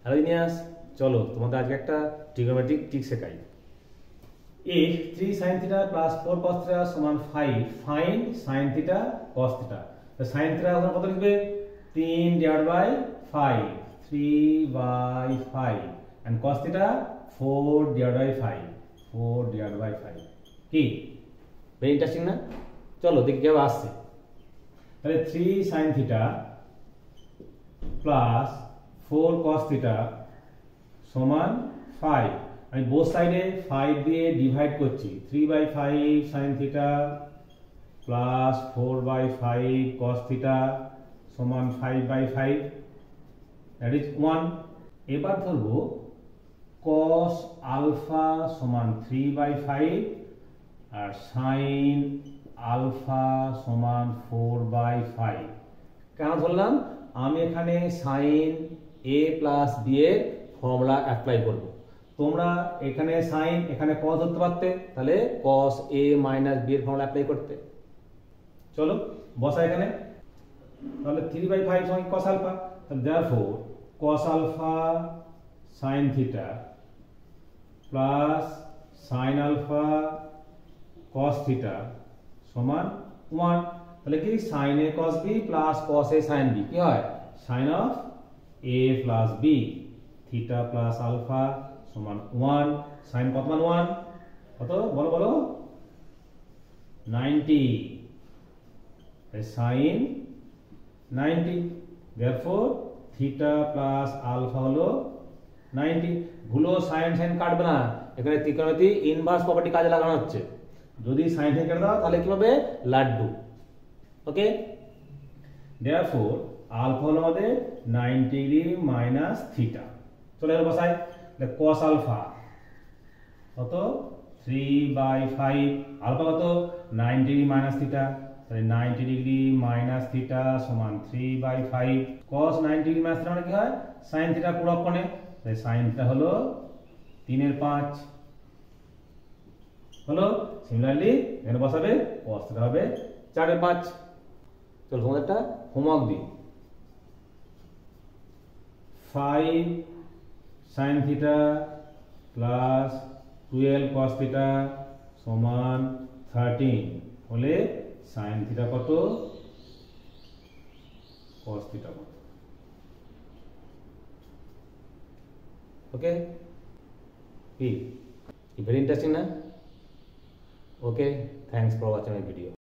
Hello ইনিয়াস, চলো তোমাদের আজকে একটা ট্রিগোনোমেট্রিক ট্রিক শেখাই। If 3 sin theta plus 4 cos theta সমান 5, find sin theta cos theta। তো sin theta এখন কত লিখবে? 3 divided by 5, 3/5, and cos theta 4 divided by 5, 4 divided by 5। কি ভেরি ইন্টারেস্টিং না? চলো দেখি কিভাবে আসছে। তাহলে 3 sin theta plus 4 cos theta সমান 5। আমি বোথ সাইডে 5 দিয়ে ডিভাইড করছি। 3/5 sin theta plus 4/5 cos theta সমান 5/5, দ্যাট ইজ 1। এবার ধরবো cos আলফা সমান 3/5 আর sin আলফা সমান 4/5। কেন ধরলাম? আমি এখানে sin a প্লাস b এর ফর্মুলা অ্যাপ্লাই করব। তোমরা এখানে sin এখানে cos ধরতে পারতে, তাহলে cos a মাইনাস b এর ফর্মুলা অ্যাপ্লাই করতে। চলো বসা এখানে। তাহলে 3/5 সমান cos আলফা, তাহলে therefore cos alpha sin theta plus sin alpha cos theta সমান 1। তাহলে কি sin a cos b plus cos a sin b কি হয়? sin of a plus b, theta plus alpha সমান 1। sin কত মান 1? কত বলো বলো? 90। sin 90, therefore theta plus alpha হলো 90। ভুলো sin sin কাটবে না, এখানে ত্রিকোণমিতি ইনভার্স প্রপার্টি কাজে লাগানো হচ্ছে। যদি sin sin কেটে দাও তাহলে কি হবে? লাড্ডু। ওকে, therefore আলফা হলো আমাদের 90 ডিগ্রি মাইনাস থিটা। চলে গেল বসাই। cos আলফা কত? 3/5, আলফা কত? 90 ডিগ্রি মাইনাস থিটা, তাহলে 90 ডিগ্রি মাইনাস থিটা সমান 3/5। cos 90 ডিগ্রি মাইনাস থিটা মানে কি হয়? sin থিটা পূরক কোণে, তাই sin থিটা হলো 3/5 হলো। সিমিলারলি এখানে বসাবে cos থিটা হবে 4/5। চলো তোমাদের একটা হোমওয়ার্ক দিই। 5 sin থিটা প্লাস 12 cos থিটা সমান 13 হলে sin থিটা কত, cos থিটা কত? ওকে, কি ভেরি ইন্টারেস্টিং না? Okay, thanks for watching my video.